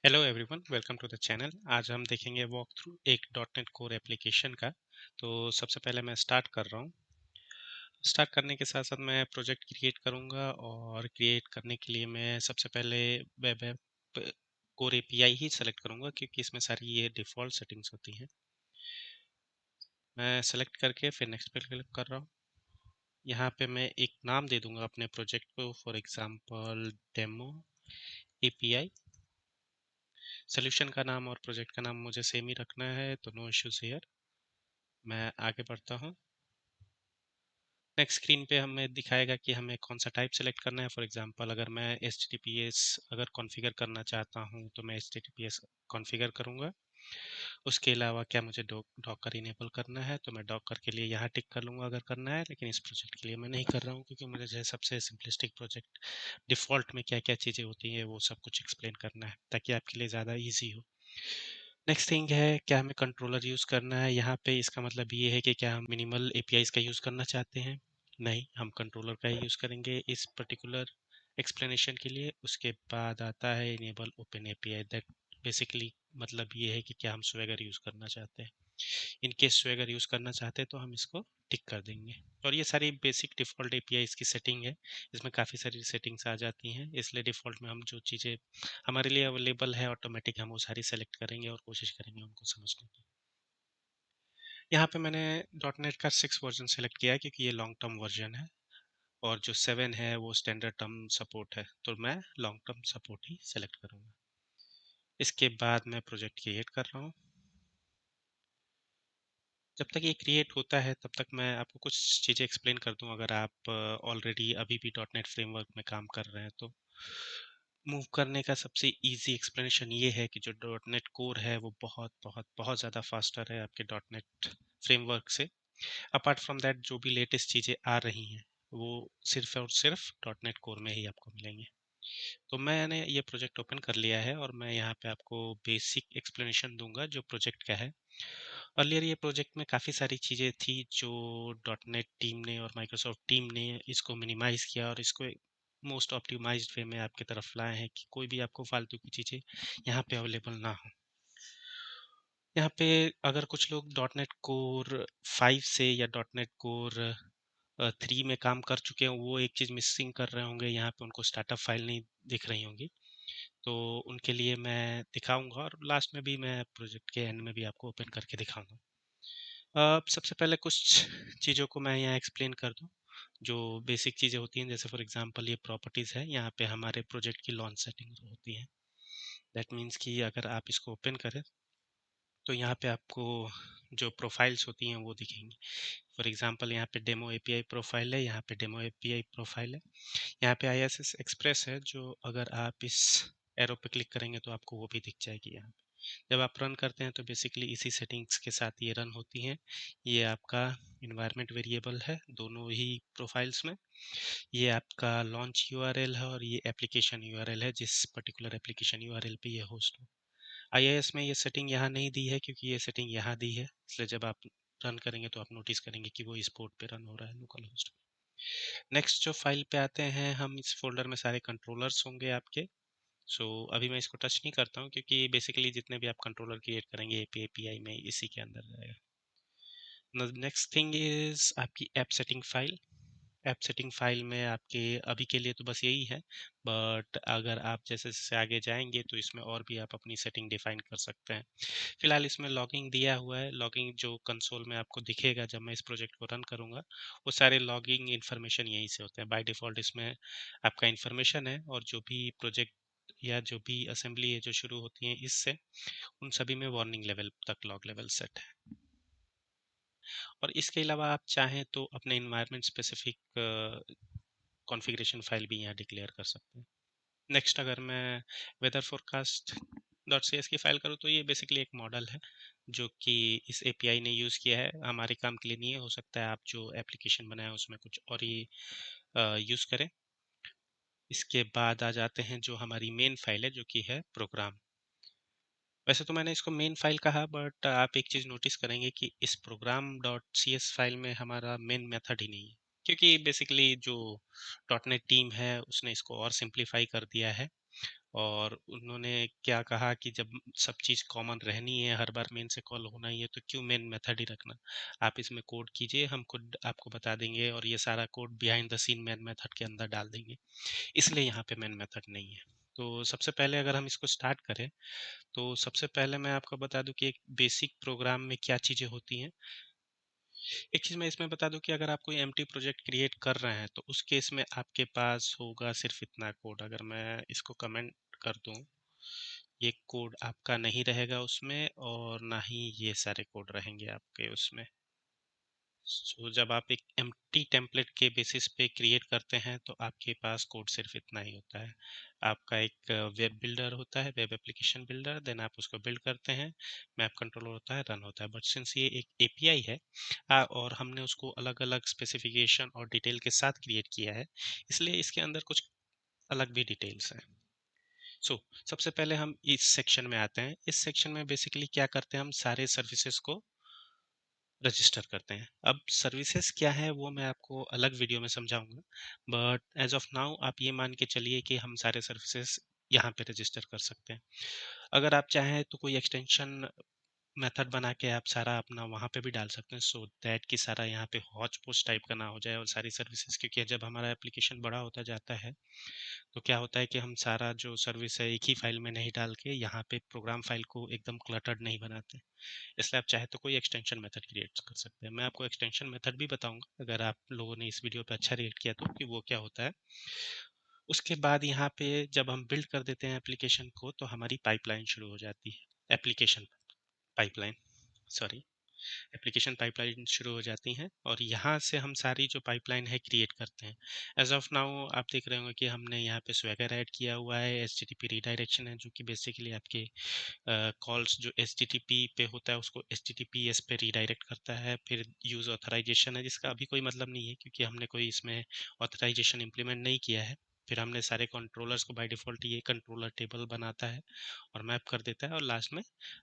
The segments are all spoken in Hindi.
Hello everyone, welcome to the channel. आज हम देखेंगे वॉक थ्रू एक डॉट नेट कोर एप्लीकेशन का। तो सबसे पहले मैं स्टार्ट कर रहा हूँ। स्टार्ट करने के साथ साथ मैं प्रोजेक्ट क्रिएट करूँगा और क्रिएट करने के लिए मैं सबसे पहले वेब ऐप कोर एपीआई ही सेलेक्ट करूँगा, क्योंकि इसमें सारी ये डिफ़ॉल्ट सेटिंग्स होती हैं। मैं सेलेक्ट करके फिर नेक्स्ट पे क्लिक कर रहा हूँ। यहाँ पे मैं एक नाम दे दूँगा अपने प्रोजेक्ट को, for example demo API. Solution का नाम और प्रोजेक्ट का नाम मुझे सेम ही रखना है, तो नो इश्यूज हियर। मैं आगे बढ़ता हूँ। नेक्स्ट स्क्रीन पे हमें दिखाएगा कि हमें कौन सा टाइप सेलेक्ट करना है। फॉर एग्जांपल अगर मैं HTTPS अगर कॉन्फ़िगर करना चाहता हूँ तो मैं HTTPS कॉन्फ़िगर करूँगा। उसके अलावा क्या मुझे डॉकर इनेबल करना है, तो मैं डॉकर के लिए यहाँ टिक कर लूँगा अगर करना है, लेकिन इस प्रोजेक्ट के लिए मैं नहीं कर रहा हूँ, क्योंकि मुझे जो है सबसे सिंपलिस्टिक प्रोजेक्ट डिफ़ॉल्ट में क्या क्या चीज़ें होती हैं वो सब कुछ एक्सप्लेन करना है, ताकि आपके लिए ज़्यादा ईजी हो। नेक्स्ट थिंग है, क्या हमें कंट्रोलर यूज़ करना है। यहाँ पे इसका मतलब ये है कि क्या हम मिनिमल एपीआईज़ का यूज़ करना चाहते हैं। नहीं, हम कंट्रोलर का ही यूज़ करेंगे इस पर्टिकुलर एक्सप्लेनेशन के लिए। उसके बाद आता है enable open API. That basically मतलब ये है कि क्या हम स्वेगर यूज़ करना चाहते हैं। इन केस स्वेगर यूज़ करना चाहते हैं तो हम इसको टिक कर देंगे। और ये सारी बेसिक डिफ़ॉल्ट एपीआईज़ की सेटिंग है। इसमें काफ़ी सारी सेटिंग्स आ जाती हैं, इसलिए डिफ़ॉल्ट में हम जो चीज़ें हमारे लिए अवेलेबल है ऑटोमेटिक हम वो सारी सेलेक्ट करेंगे और कोशिश करेंगे उनको समझने की। यहाँ पे मैंने डॉट नेट का 6 वर्जन सेलेक्ट किया है, क्योंकि ये लॉन्ग टर्म वर्जन है, और जो 7 है वो स्टैंडर्ड टर्म सपोर्ट है, तो मैं लॉन्ग टर्म सपोर्ट ही सेलेक्ट करूँगा। इसके बाद मैं प्रोजेक्ट क्रिएट कर रहा हूँ। जब तक ये क्रिएट होता है तब तक मैं आपको कुछ चीज़ें एक्सप्लेन कर दूँ, अगर आप ऑलरेडी अभी भी डॉट नेट फ्रेमवर्क में काम कर रहे हैं तो। मूव करने का सबसे इजी एक्सप्लेनेशन ये है कि जो डॉट नेट कोर है वो बहुत बहुत बहुत ज़्यादा फास्टर है आपके डॉट नेट फ्रेमवर्क से। अपार्ट फ्रॉम दैट जो भी लेटेस्ट चीज़ें आ रही हैं वो सिर्फ और सिर्फ डॉट नेट कोर में ही आपको मिलेंगे। तो मैंने ये प्रोजेक्ट ओपन कर लिया है और मैं यहाँ पे आपको बेसिक एक्सप्लेनेशन दूंगा जो प्रोजेक्ट का है। अर्लियर ये प्रोजेक्ट में काफ़ी सारी चीज़ें थी जो डॉट नेट टीम ने और माइक्रोसॉफ्ट टीम ने इसको मिनिमाइज़ किया और इसको मोस्ट ऑप्टिमाइज्ड वे में आपकी तरफ लाए हैं कि कोई भी आपको फालतू की चीज़ें यहाँ पे अवेलेबल ना हो। यहाँ पे अगर कुछ लोग डॉट नेट कोर 5 से या डॉट नेट कोर 3 में काम कर चुके हैं, वो एक चीज़ मिसिंग कर रहे होंगे, यहाँ पे उनको स्टार्टअप फाइल नहीं दिख रही होंगी। तो उनके लिए मैं दिखाऊंगा और लास्ट में भी मैं प्रोजेक्ट के एंड में भी आपको ओपन करके दिखाऊंगा। सबसे पहले कुछ चीज़ों को मैं यहाँ एक्सप्लेन कर दूँ, जो बेसिक चीज़ें होती हैं। जैसे फॉर एग्जांपल ये प्रॉपर्टीज़ है, यहाँ पे हमारे प्रोजेक्ट की लॉन्च सेटिंग होती है। दैट मीन्स कि अगर आप इसको ओपन करें तो यहाँ पे आपको जो प्रोफाइल्स होती हैं वो दिखेंगी। फॉर एग्जांपल यहाँ पे डेमो एपीआई प्रोफाइल है, यहाँ पे डेमो एपीआई प्रोफाइल है, यहाँ पे आईएसएस एक्सप्रेस है, जो अगर आप इस एरो पे क्लिक करेंगे तो आपको वो भी दिख जाएगी यहाँ पे। जब आप रन करते हैं तो बेसिकली इसी सेटिंग्स के साथ ये रन होती हैं। ये आपका इन्वायरमेंट वेरिएबल है दोनों ही प्रोफाइल्स में। ये आपका लॉन्च यूआरएल है और ये एप्लीकेशन यूआरएल है, जिस पर्टिकुलर एप्लीकेशन यूआरएल पे ये होस्ट हो। आईआईएस में ये सेटिंग यहाँ नहीं दी है, क्योंकि ये सेटिंग यहाँ दी है, इसलिए जब आप रन करेंगे तो आप नोटिस करेंगे कि वो इस पोर्ट पे रन हो रहा है, लोकल होस्ट पे। नेक्स्ट जो फाइल पे आते हैं हम, इस फोल्डर में सारे कंट्रोलर्स होंगे आपके। अभी मैं इसको टच नहीं करता हूँ, क्योंकि बेसिकली जितने भी आप कंट्रोलर क्रिएट करेंगे एपीआई में इसी के अंदर जाएगा। नेक्स्ट थिंग इज आपकी ऐप सेटिंग फाइल में आपके अभी के लिए तो बस यही है, बट अगर आप जैसे जैसे आगे जाएंगे तो इसमें और भी आप अपनी सेटिंग डिफाइन कर सकते हैं। फिलहाल इसमें लॉगिंग दिया हुआ है। लॉगिंग जो कंसोल में आपको दिखेगा जब मैं इस प्रोजेक्ट को रन करूंगा, वो सारे लॉगिंग इन्फॉर्मेशन यहीं से होते हैं। बाय डिफ़ॉल्ट इसमें आपका इन्फॉर्मेशन है, और जो भी प्रोजेक्ट या जो भी असेंबली है जो शुरू होती है इससे, उन सभी में वार्निंग लेवल तक लॉग लेवल सेट है। और इसके अलावा आप चाहें तो अपने इन्वायरमेंट स्पेसिफिक कॉन्फ़िगरेशन फाइल भी यहाँ डिक्लेयर कर सकते हैं। नेक्स्ट अगर मैं weather forecast dot C S की फाइल करूँ, तो ये बेसिकली एक मॉडल है जो कि इस एपीआई ने यूज़ किया है, हमारे काम के लिए नहीं है। हो सकता है आप जो एप्लीकेशन बनाए उसमें कुछ और ही यूज़ करें। इसके बाद आ जाते हैं जो हमारी मेन फाइल है, जो कि है प्रोग्राम। वैसे तो मैंने इसको मेन फाइल कहा, बट आप एक चीज़ नोटिस करेंगे कि इस program dot C S file में हमारा मेन मेथड ही नहीं है, क्योंकि बेसिकली जो डॉट नेट टीम है उसने इसको और सिंप्लीफाई कर दिया है। और उन्होंने क्या कहा कि जब सब चीज़ कॉमन रहनी है, हर बार मेन से कॉल होना ही है, तो क्यों मेन मेथड ही रखना। आप इसमें कोड कीजिए, हम खुद आपको बता देंगे और ये सारा code behind the scene main method के अंदर डाल देंगे। इसलिए यहाँ पे मेन मेथड नहीं है। तो सबसे पहले अगर हम इसको स्टार्ट करें, तो सबसे पहले मैं आपको बता दूं कि एक बेसिक प्रोग्राम में क्या चीज़ें होती हैं। एक चीज़ मैं इसमें बता दूं कि अगर आप कोई एम्प्टी प्रोजेक्ट क्रिएट कर रहे हैं तो उस केस में आपके पास होगा सिर्फ इतना कोड। अगर मैं इसको कमेंट कर दूं, ये कोड आपका नहीं रहेगा उसमें और ना ही ये सारे कोड रहेंगे आपके उसमें। सो जब आप एक एम्प्टी टेम्पलेट के बेसिस पे क्रिएट करते हैं तो आपके पास कोड सिर्फ इतना ही होता है। आपका एक वेब बिल्डर होता है, वेब एप्लीकेशन बिल्डर, देन आप उसको बिल्ड करते हैं, मैप कंट्रोलर होता है, रन होता है। बट सिंस ये एक एपीआई है और हमने उसको अलग अलग स्पेसिफिकेशन और डिटेल के साथ क्रिएट किया है, इसलिए इसके अंदर कुछ अलग भी डिटेल्स हैं। सबसे पहले हम इस सेक्शन में आते हैं। इस सेक्शन में बेसिकली क्या करते हैं, हम सारे सर्विसेज को रजिस्टर करते हैं। अब सर्विसेज क्या है वो मैं आपको अलग वीडियो में समझाऊंगा, बट एज ऑफ नाउ आप ये मान के चलिए कि हम सारे सर्विसेज यहाँ पे रजिस्टर कर सकते हैं। अगर आप चाहें तो कोई एक्सटेंशन मेथड बना के आप सारा अपना वहाँ पे भी डाल सकते हैं, सो दैट कि सारा यहाँ पे हॉच पॉच टाइप का ना हो जाए और सारी सर्विसेज, क्योंकि जब हमारा एप्लीकेशन बड़ा होता जाता है तो क्या होता है कि हम सारा जो सर्विस है एक ही फाइल में नहीं डाल के यहाँ पे प्रोग्राम फाइल को एकदम क्लटर्ड नहीं बनाते। इसलिए आप चाहे तो कोई एक्सटेंशन मेथड क्रिएट कर सकते हैं। मैं आपको एक्सटेंशन मेथड भी बताऊंगा अगर आप लोगों ने इस वीडियो पे अच्छा रिएक्ट किया तो, कि वो क्या होता है। उसके बाद यहाँ पे जब हम बिल्ड कर देते हैं एप्लीकेशन को तो हमारी पाइपलाइन शुरू हो जाती है। Application pipeline, sorry, application pipeline शुरू हो जाती हैं और यहाँ से हम सारी जो पाइपलाइन है क्रिएट करते हैं। एज ऑफ नाउ आप देख रहे होंगे कि हमने यहाँ पे स्वैगर ऐड किया हुआ है, एचटीटीपी रीडायरेक्शन है जो कि बेसिकली आपके कॉल्स जो एचटीटीपी पे होता है उसको एचटीटीपीएस पे रीडायरेक्ट करता है। फिर यूज़ ऑथराइजेशन है जिसका अभी कोई मतलब नहीं है क्योंकि हमने कोई इसमें ऑथराइजेशन इम्प्लीमेंट नहीं किया है। फिर हमने सारे कंट्रोलर्स को बाय डिफ़ॉल्ट ये कंट्रोलर टेबल बनाता है और मैप कर देता है, और लास्ट में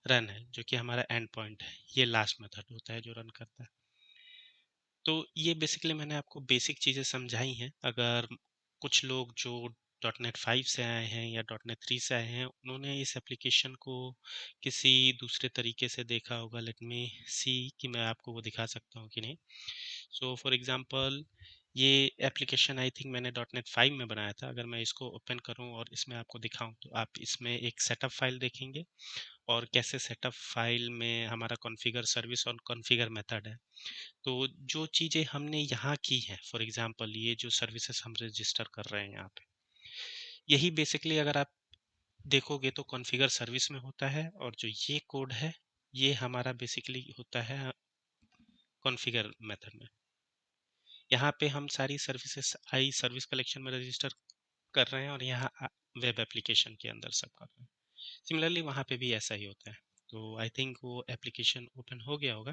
रन है जो कि हमारा एंड पॉइंट है। ये लास्ट मेथड होता है जो रन करता है। तो ये बेसिकली मैंने आपको बेसिक चीज़ें समझाई हैं। अगर कुछ लोग जो .NET 5 से आए हैं या .NET 3 से आए हैं उन्होंने इस एप्लीकेशन को किसी दूसरे तरीके से देखा होगा, लेट मी सी कि मैं आपको वो दिखा सकता हूँ कि नहीं। सो फॉर एग्जांपल ये एप्लीकेशन आई थिंक मैंने .NET 5 में बनाया था। अगर मैं इसको ओपन करूं और इसमें आपको दिखाऊं तो आप इसमें एक सेटअप फाइल देखेंगे और कैसे सेटअप फाइल में हमारा कॉन्फ़िगर सर्विस और कॉन्फ़िगर मेथड है। तो जो चीज़ें हमने यहाँ की हैं, फॉर एग्जांपल ये जो सर्विसेज हम रजिस्टर कर रहे हैं यहाँ पे, यही बेसिकली अगर आप देखोगे तो कॉन्फ़िगर सर्विस में होता है, और जो ये कोड है ये हमारा बेसिकली होता है कॉन्फ़िगर मेथड में। यहाँ पे हम सारी सर्विसेज आई सर्विस कलेक्शन में रजिस्टर कर रहे हैं और यहाँ वेब एप्लीकेशन के अंदर सब कर रहे हैं। सिमिलरली वहाँ पे भी ऐसा ही होता है। तो आई थिंक वो एप्लीकेशन ओपन हो गया होगा।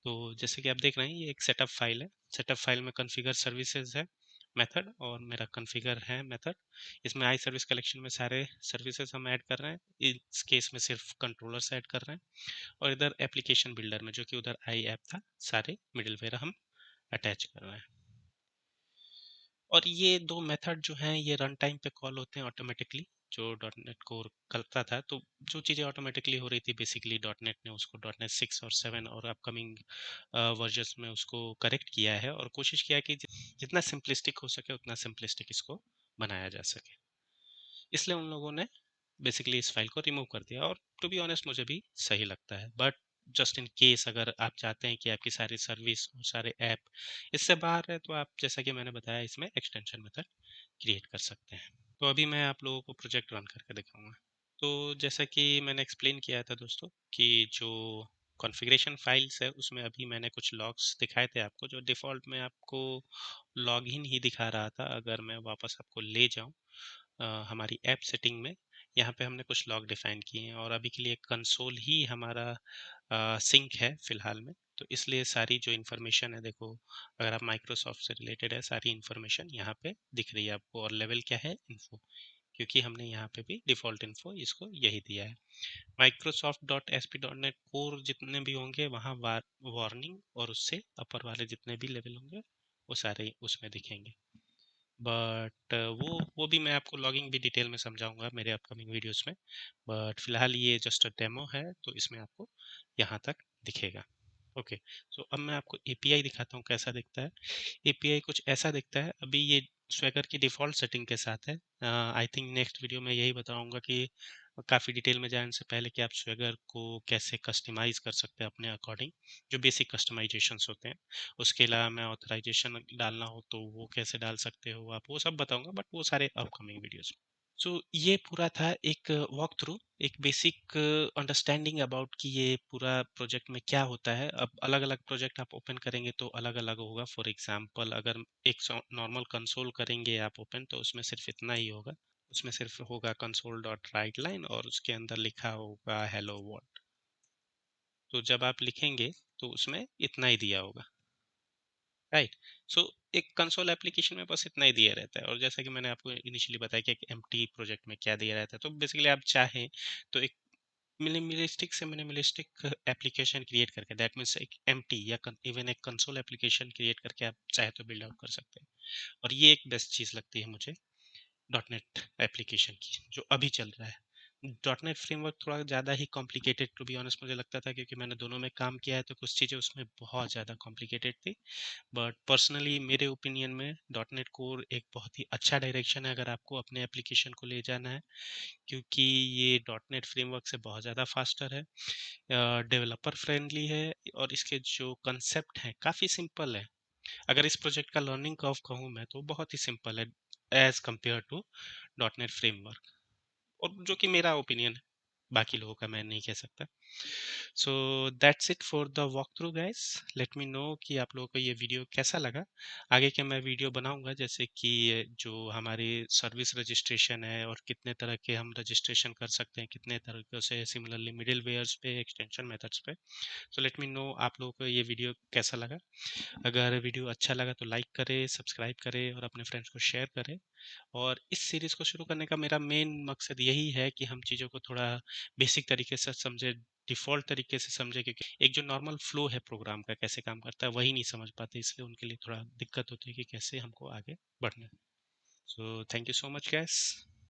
तो जैसे कि आप देख रहे हैं ये एक सेटअप फाइल है। सेटअप फाइल में कॉन्फ़िगर सर्विसेज है मेथड और मेरा कॉन्फ़िगर है मेथड। इसमें आई सर्विस कलेक्शन में सारे सर्विसेज हम ऐड कर रहे हैं, इस केस में सिर्फ कंट्रोलर्स ऐड कर रहे हैं। और इधर एप्लीकेशन बिल्डर में जो कि उधर आई ऐप था, सारे मिडिलवेयर हम अटैच कर रहे हैं। और ये दो मेथड जो हैं ये रन टाइम पे कॉल होते हैं ऑटोमेटिकली, जो डॉटनेट कोर करता था। तो जो चीज़ें ऑटोमेटिकली हो रही थी बेसिकली डॉटनेट ने उसको .NET 6 और 7 और अपकमिंग वर्जन्स में उसको करेक्ट किया है और कोशिश किया कि जितना सिंपलिस्टिक हो सके उतना सिंपलिस्टिक इसको बनाया जा सके। इसलिए उन लोगों ने बेसिकली इस फाइल को रिमूव कर दिया, और टू बी ऑनेस्ट मुझे भी सही लगता है। बट जस्ट इन केस अगर आप चाहते हैं कि आपकी सारी सर्विस और सारे ऐप इससे बाहर है तो आप जैसा कि मैंने बताया इसमें एक्सटेंशन मेथड क्रिएट कर सकते हैं। तो अभी मैं आप लोगों को प्रोजेक्ट रन करके दिखाऊंगा। तो जैसा कि मैंने एक्सप्लेन किया था दोस्तों कि जो कॉन्फ़िगरेशन फाइल्स है उसमें अभी मैंने कुछ लॉग्स दिखाए थे आपको, जो डिफ़ॉल्ट में आपको लॉगिन ही दिखा रहा था। अगर मैं वापस आपको ले जाऊं हमारी ऐप सेटिंग में, यहाँ पे हमने कुछ लॉग डिफाइन किए हैं और अभी के लिए कंसोल ही हमारा सिंक है फिलहाल में। तो इसलिए सारी जो इन्फॉर्मेशन है देखो, अगर आप माइक्रोसॉफ्ट से रिलेटेड है सारी इन्फॉर्मेशन यहाँ पे दिख रही है आपको, और लेवल क्या है इन्फो, क्योंकि हमने यहाँ पे भी डिफ़ॉल्ट इन्फो इसको यही दिया है। Microsoft dot S P dot net core जितने भी होंगे वहाँ वार्निंग और उससे अपर वाले जितने भी लेवल होंगे वो सारे उसमें दिखेंगे। बट वो भी मैं आपको लॉगिंग भी डिटेल में समझाऊंगा मेरे अपकमिंग वीडियोस में। बट फिलहाल ये जस्ट अ डेमो है, तो इसमें आपको यहाँ तक दिखेगा। ओके, सो अब मैं आपको एपीआई दिखाता हूँ कैसा दिखता है। एपीआई कुछ ऐसा दिखता है। अभी ये स्वैगर की डिफ़ॉल्ट सेटिंग के साथ है। आई थिंक नेक्स्ट वीडियो में यही बताऊंगा कि काफ़ी डिटेल में जाने से पहले कि आप स्वैगर को कैसे कस्टमाइज़ कर सकते हैं अपने अकॉर्डिंग, जो बेसिक कस्टमाइजेशंस होते हैं। उसके अलावा मैं ऑथराइजेशन डालना हो तो वो कैसे डाल सकते हो आप, वो सब बताऊंगा, बट वो सारे अपकमिंग वीडियोस। सो ये पूरा था एक वॉक थ्रू, एक बेसिक अंडरस्टैंडिंग अबाउट कि ये पूरा प्रोजेक्ट में क्या होता है। अब अलग अलग प्रोजेक्ट आप ओपन करेंगे तो अलग अलग होगा। फॉर एग्जांपल अगर एक नॉर्मल कंसोल करेंगे आप ओपन, तो उसमें सिर्फ इतना ही होगा। उसमें सिर्फ होगा कंसोल डॉट राइट लाइन और उसके अंदर लिखा होगा हेलो वर्ल्ड। तो जब आप लिखेंगे तो उसमें इतना ही दिया होगा, राइट। सो एक कंसोल एप्लीकेशन में बस इतना ही दिया रहता है। और जैसा कि मैंने आपको इनिशियली बताया कि एक एम्प्टी प्रोजेक्ट में क्या दिया रहता है, तो बेसिकली आप चाहें तो एक मिनिमलिस्टिक से मिनिमलिस्टिक एप्लीकेशन क्रिएट करके, दैट मीन्स एक एम्प्टी या इवन एक कंसोल एप्लीकेशन क्रिएट करके आप चाहे तो बिल्ड आउट कर सकते हैं। और ये एक बेस्ट चीज़ लगती है मुझे डॉट नेट एप्लीकेशन की जो अभी चल रहा है। डॉट नेट फ्रेमवर्क थोड़ा ज़्यादा ही कॉम्प्लिकेटेड टू बी ऑनेस्ट मुझे लगता था, क्योंकि मैंने दोनों में काम किया है, तो कुछ चीज़ें उसमें बहुत ज़्यादा कॉम्प्लिकेटेड थी। बट पर्सनली मेरे ओपिनियन में डॉट नेट कोर एक बहुत ही अच्छा डायरेक्शन है अगर आपको अपने एप्लीकेशन को ले जाना है, क्योंकि ये डॉट नेट फ्रेमवर्क से बहुत ज़्यादा फास्टर है, डेवलपर फ्रेंडली है, और इसके जो कंसेप्ट हैं काफ़ी सिंपल है। अगर इस प्रोजेक्ट का लर्निंग कर्व कहूँ मैं तो बहुत ही सिंपल है as compare to dot net framework, और जो कि मेरा ओपिनियन है, बाकी लोगों का मैं नहीं कह सकता। So that's it for the walk through guys. Let me know कि आप लोगों को ये वीडियो कैसा लगा। आगे के मैं वीडियो बनाऊंगा, जैसे कि जो हमारी सर्विस रजिस्ट्रेशन है और कितने तरह के हम रजिस्ट्रेशन कर सकते हैं, कितने तरीकों से, सिमिलरली मिडिल वेयर्स पे, एक्सटेंशन मेथड्स पे। सो लेट मी नो आप लोगों को ये वीडियो कैसा लगा। अगर वीडियो अच्छा लगा तो लाइक करें, सब्सक्राइब करें और अपने फ्रेंड्स को शेयर करें। और इस सीरीज़ को शुरू करने का मेरा मेन मकसद यही है कि हम चीज़ों को थोड़ा बेसिक तरीके से समझे, डिफ़ॉल्ट तरीके से समझे, क्योंकि एक जो नॉर्मल फ्लो है प्रोग्राम का कैसे काम करता है वही नहीं समझ पाते, इसलिए उनके लिए थोड़ा दिक्कत होती है कि कैसे हमको आगे बढ़ना है। So thank you so much guys.